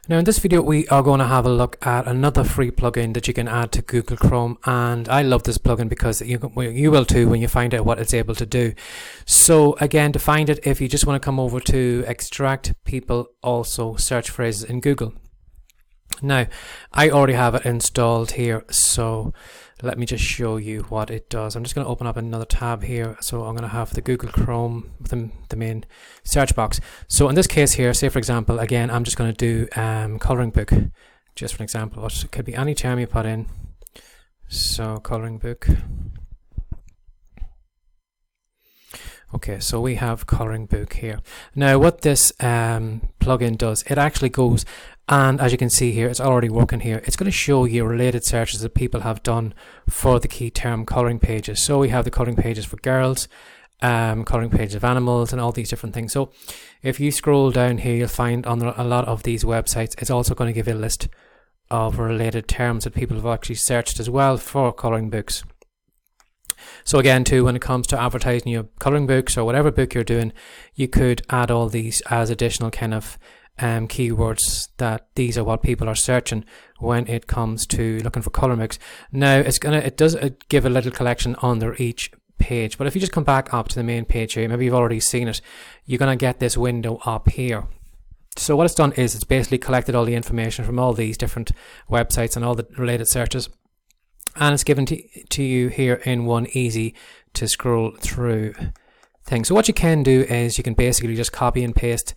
Now in this video we are going to have a look at another free plugin that you can add to Google Chrome, and I love this plugin because you will too when you find out what it's able to do. So again, to find it, if you just want to come over to Extract People Also Search Phrases in Google. Now I already have it installed here, so let me just show you what it does. I'm just going to open up another tab here. So I'm going to have the Google Chrome, the main search box. So in this case here, say for example, again, I'm just going to do coloring book, just for an example. It could be any term you put in. So coloring book. Okay, so we have coloring book here. Now what this plugin does, it actually goes, and as you can see here, it's already working here. It's going to show you related searches that people have done for the key term coloring pages. So we have the coloring pages for girls, coloring pages of animals, and all these different things. So if you scroll down here, you'll find on a lot of these websites, it's also going to give you a list of related terms that people have actually searched as well for coloring books. So again too, when it comes to advertising your coloring books or whatever book you're doing, you could add all these as additional kind of keywords, that these are what people are searching when it comes to looking for coloring books. Now it does give a little collection under each page, but if you just come back up to the main page here, maybe you've already seen it, you're going to get this window up here. So what it's done is it's basically collected all the information from all these different websites and all the related searches, and it's given to you here in one easy to scroll through thing. So what you can do is you can basically just copy and paste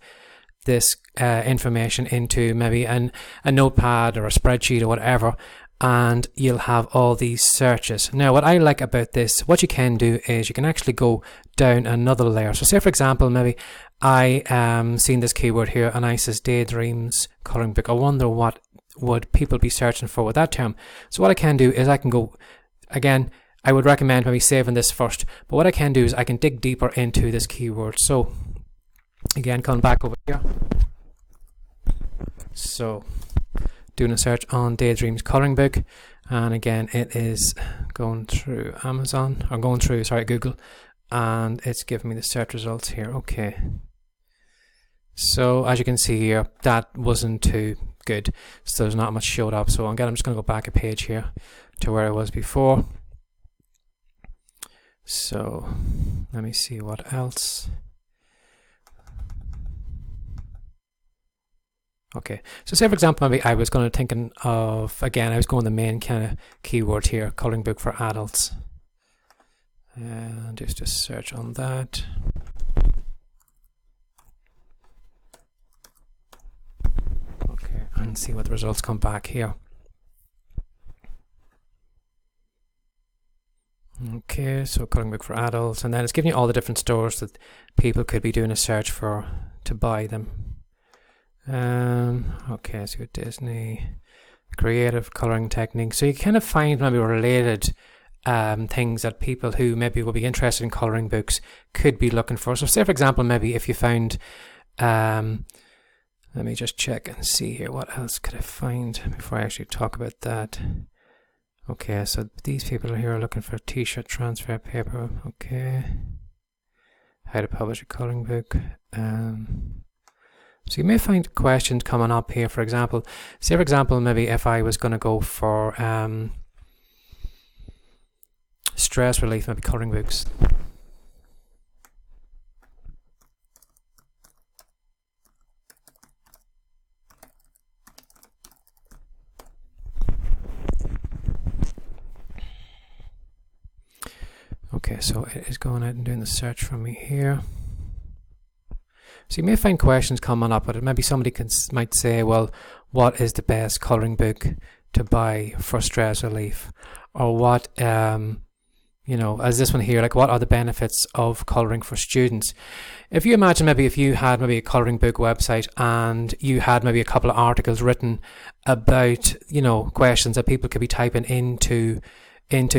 this information into maybe a notepad or a spreadsheet or whatever, and you'll have all these searches. Now what I like about this, what you can do is you can actually go down another layer. So say for example, maybe I seen this keyword here and I says daydreams coloring book. I wonder what would people be searching for with that term. So what I can do is I can go, again, I would recommend maybe saving this first, but what I can do is I can dig deeper into this keyword. So again, come back over here. So doing a search on daydreams coloring book, and again it is going through Amazon, or going through, sorry, Google, and it's giving me the search results here. Okay, so as you can see here, that wasn't too good, so there's not much showed up. So again, I'm just going to go back a page here to where I was before. So let me see what else. Okay, so say for example, maybe I was going to thinking of, again, I was going the main kind of keyword here, coloring book for adults, and just search on that. Okay, and see what the results come back here. Okay, so coloring book for adults, and then it's giving you all the different stores that people could be doing a search for to buy them. Okay, so Disney, creative coloring techniques. So you kind of find maybe related things that people who maybe will be interested in coloring books could be looking for. So say for example, maybe if you found, let me just check and see here, what else could I find before I actually talk about that. Okay, so these people are here looking for t-shirt transfer paper. Okay, how to publish a coloring book. So you may find questions coming up here. For example, say for example, maybe if I was going to go for stress relief, maybe coloring books. Okay, so it is going out and doing the search for me here. So you may find questions coming up, but maybe somebody might say, well, what is the best coloring book to buy for stress relief? Or what, you know, as this one here, like what are the benefits of coloring for students? If you imagine maybe if you had maybe a coloring book website and you had maybe a couple of articles written about, you know, questions that people could be typing into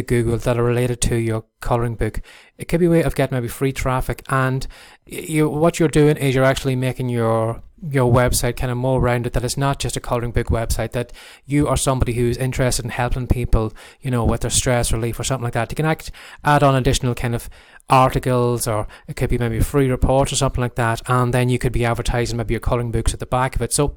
Google that are related to your coloring book, it could be a way of getting maybe free traffic, and what you're doing is you're actually making your website kind of more rounded, that it's not just a coloring book website, that you are somebody who's interested in helping people, you know, with their stress relief or something like that. You can add on additional kind of articles, or it could be maybe a free report or something like that, and then you could be advertising maybe your coloring books at the back of it. So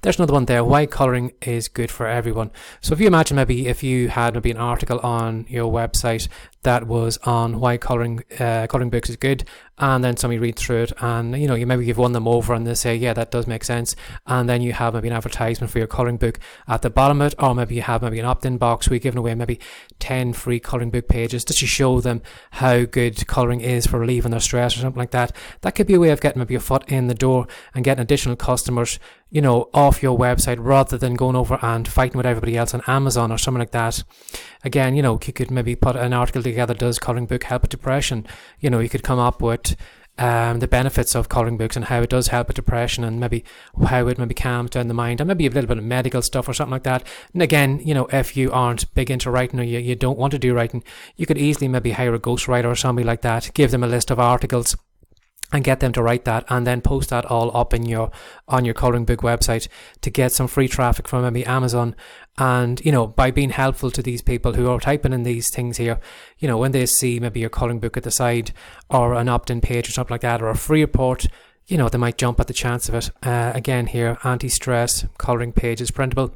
there's another one there, why coloring is good for everyone. So if you imagine maybe if you had maybe an article on your website that was on why coloring books is good, and then somebody reads through it, and you maybe you've won them over and they say, yeah, that does make sense, and then you have maybe an advertisement for your coloring book at the bottom of it, or maybe you have maybe an opt-in box where you're giving away maybe 10 free coloring book pages just to show them how good coloring is for relieving their stress or something like that. That could be a way of getting maybe your foot in the door and getting additional customers off your website, rather than going over and fighting with everybody else on Amazon or something like that. Again, you could maybe put an article together, does coloring book help with depression? You could come up with the benefits of coloring books and how it does help with depression, and maybe how it maybe calms down the mind, and maybe a little bit of medical stuff or something like that. And again, if you aren't big into writing, or you don't want to do writing, you could easily maybe hire a ghostwriter or somebody like that, give them a list of articles and get them to write that, and then post that all up on your coloring book website to get some free traffic from maybe Amazon. And by being helpful to these people who are typing in these things here, when they see maybe your coloring book at the side, or an opt-in page or something like that, or a free report, they might jump at the chance of it. Again here, anti-stress coloring pages, printable.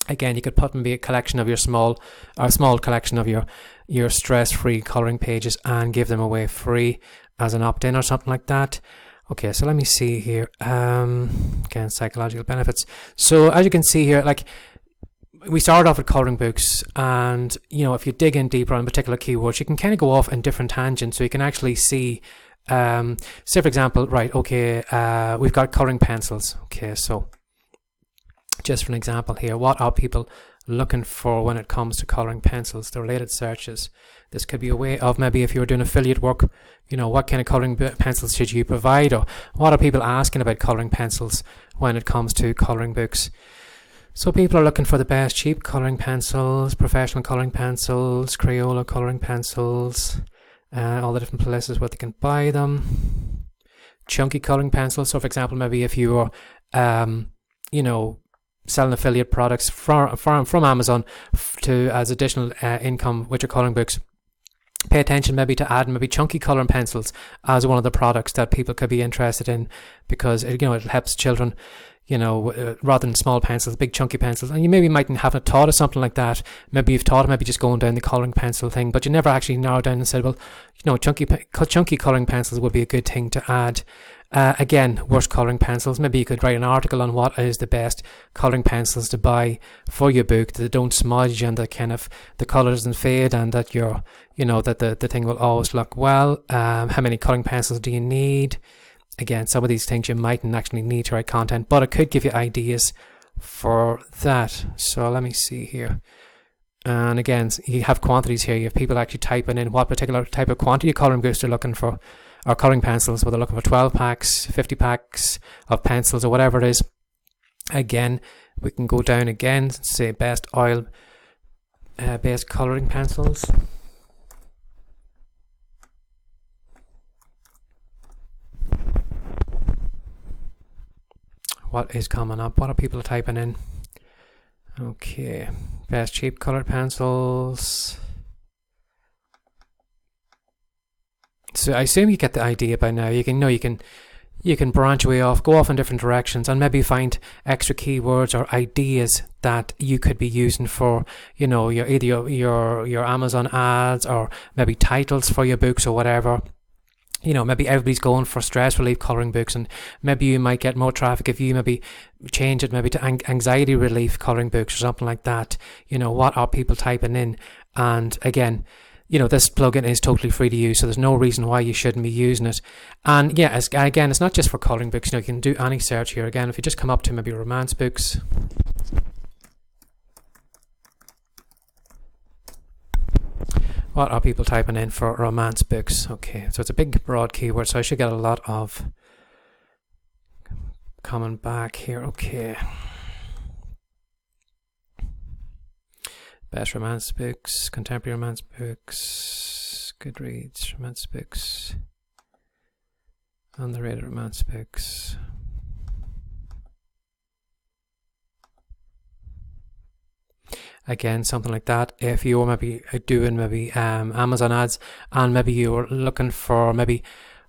Again, you could put maybe a collection of your small collection of your stress-free coloring pages and give them away free as an opt-in or something like that. Okay, so let me see here. Again, psychological benefits. So as you can see here, like, we started off with coloring books, and if you dig in deeper on particular keywords, you can kind of go off in different tangents. So you can actually see, say for example, right, okay, we've got coloring pencils. Okay, so just for an example here, what are people looking for when it comes to coloring pencils? The related searches. This could be a way of, maybe if you're doing affiliate work, what kind of coloring pencils should you provide, or what are people asking about coloring pencils when it comes to coloring books? So people are looking for the best cheap coloring pencils, professional coloring pencils, Crayola coloring pencils, all the different places where they can buy them. Chunky coloring pencils. So for example, maybe if you are, selling affiliate products from Amazon as additional income with your coloring books, pay attention maybe to add maybe chunky coloring pencils as one of the products that people could be interested in, because it helps children, rather than small pencils, big chunky pencils. And you maybe mightn't have thought of something like that. Maybe you've thought of maybe just going down the coloring pencil thing, but you never actually narrowed down and said, well, chunky coloring pencils would be a good thing to add. Again, worst coloring pencils. Maybe you could write an article on what is the best coloring pencils to buy for your book, that don't smudge and that kind of the color doesn't fade, and that that the thing will always look well. How many coloring pencils do you need? Again, some of these things you mightn't actually need to write content, but it could give you ideas for that. So let me see here. And again, you have quantities here. You have people actually typing in what particular type of quantity of coloring books they're looking for, or coloring pencils, whether they're looking for 12 packs, 50 packs of pencils, or whatever it is. Again, we can go down again, say best oil based coloring pencils. What is coming up? What are people typing in? Okay, best cheap colored pencils. So I assume you get the idea by now. You can branch way off, go off in different directions, and maybe find extra keywords or ideas that you could be using for, your Amazon ads, or maybe titles for your books or whatever. Maybe everybody's going for stress relief coloring books, and maybe you might get more traffic if you maybe change it maybe to anxiety relief coloring books or something like that. What are people typing in? And again, this plugin is totally free to use, so there's no reason why you shouldn't be using it. And yeah, again, it's not just for coloring books. You can do any search here. Again, if you just come up to maybe romance books. What are people typing in for romance books? Okay, so it's a big, broad keyword, so I should get a lot of coming back here. Okay. Best romance books, contemporary romance books, Goodreads romance books, underrated romance books. Again, something like that. If you were maybe doing maybe Amazon ads, and maybe you were looking for maybe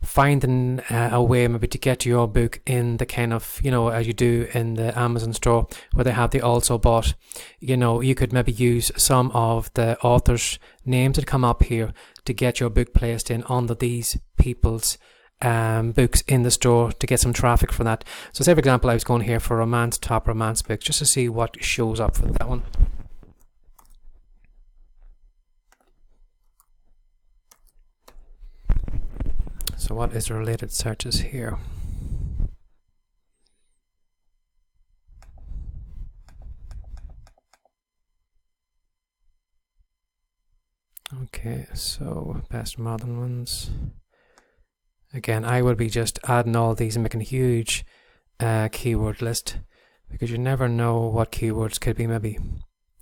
finding a way maybe to get your book in the kind of, as you do in the Amazon store where they have the also bought, you could maybe use some of the authors' names that come up here to get your book placed in under these people's books in the store to get some traffic for that. So say for example I was going here for top romance books just to see what shows up for that one. So what is the related searches here? Okay, so best modern ones. Again, I would be just adding all these and making a huge keyword list, because you never know what keywords could be maybe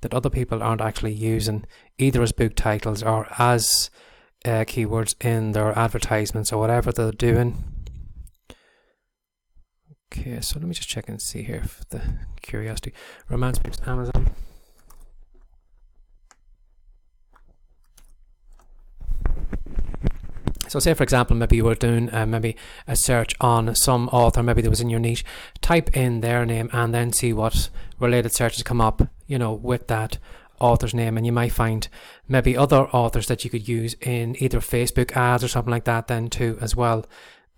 that other people aren't actually using either as book titles or as keywords in their advertisements or whatever they're doing. Okay, so let me just check and see here for the curiosity. Romance books, Amazon. So say for example maybe you were doing maybe a search on some author maybe that was in your niche, type in their name and then see what related searches come up with that author's name, and you might find maybe other authors that you could use in either Facebook ads or something like that then too as well.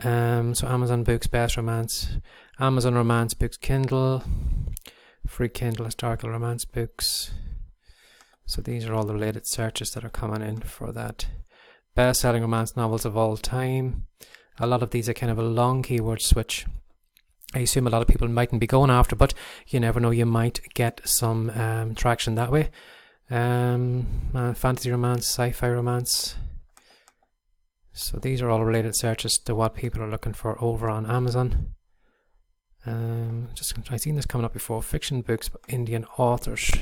So Amazon books, best romance, Amazon romance books, Kindle, free Kindle historical romance books. So these are all the related searches that are coming in for that. Best-selling romance novels of all time. A lot of these are kind of a long keyword switch. I assume a lot of people mightn't be going after, but you never know, you might get some traction that way. Fantasy romance, sci-fi romance. So these are all related searches to what people are looking for over on Amazon. I've seen this coming up before. Fiction books, Indian authors.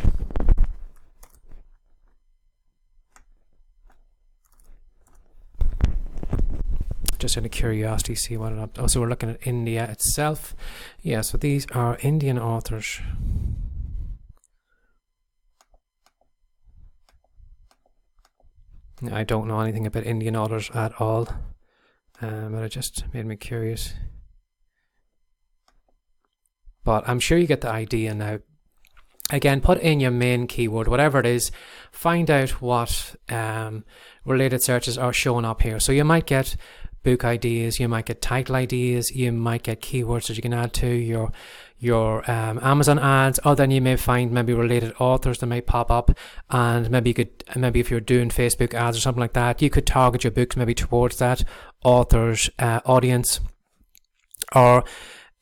Just out of curiosity, see what it up. Oh, so we're looking at India itself. Yeah, so these are Indian authors. I don't know anything about Indian authors at all, but it just made me curious. But I'm sure you get the idea now. Again, put in your main keyword, whatever it is, find out what related searches are showing up here. So you might get book ideas, you might get title ideas, you might get keywords that you can add to your Amazon ads, or then you may find maybe related authors that may pop up, and maybe you could, maybe if you're doing Facebook ads or something like that, you could target your books maybe towards that author's audience. Or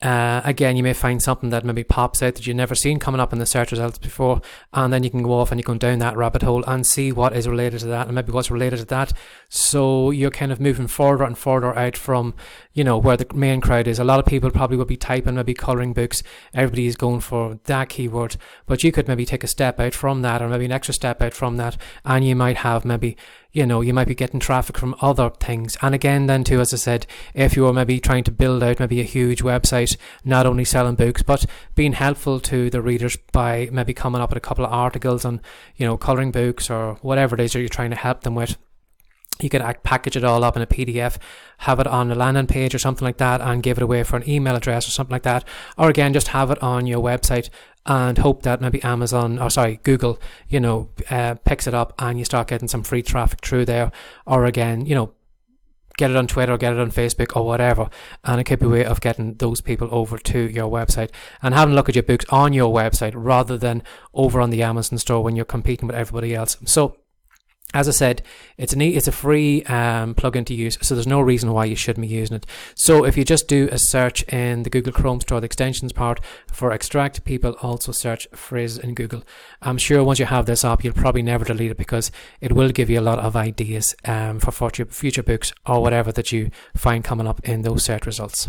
again, you may find something that maybe pops out that you've never seen coming up in the search results before, and then you can go off and you go down that rabbit hole and see what is related to that and maybe what's related to that. So you're kind of moving further and further out from where the main crowd is. A lot of people probably will be typing maybe colouring books, everybody is going for that keyword, but you could maybe take a step out from that, or maybe an extra step out from that, and you might have maybe you might be getting traffic from other things. And again then too, as I said, if you're maybe trying to build out maybe a huge website, not only selling books but being helpful to the readers by maybe coming up with a couple of articles on colouring books or whatever it is that you're trying to help them with, you could package it all up in a PDF, have it on a landing page or something like that, and give it away for an email address or something like that. Or again, just have it on your website and hope that maybe Google, picks it up and you start getting some free traffic through there. Or again, get it on Twitter, get it on Facebook or whatever, and it could be a way of getting those people over to your website and having a look at your books on your website rather than over on the Amazon store when you're competing with everybody else. So as I said, it's a free plugin to use, so there's no reason why you shouldn't be using it. So if you just do a search in the Google Chrome store, the extensions part for Extract People Also Search phrases in Google, I'm sure once you have this up, you'll probably never delete it, because it will give you a lot of ideas for future books or whatever that you find coming up in those search results.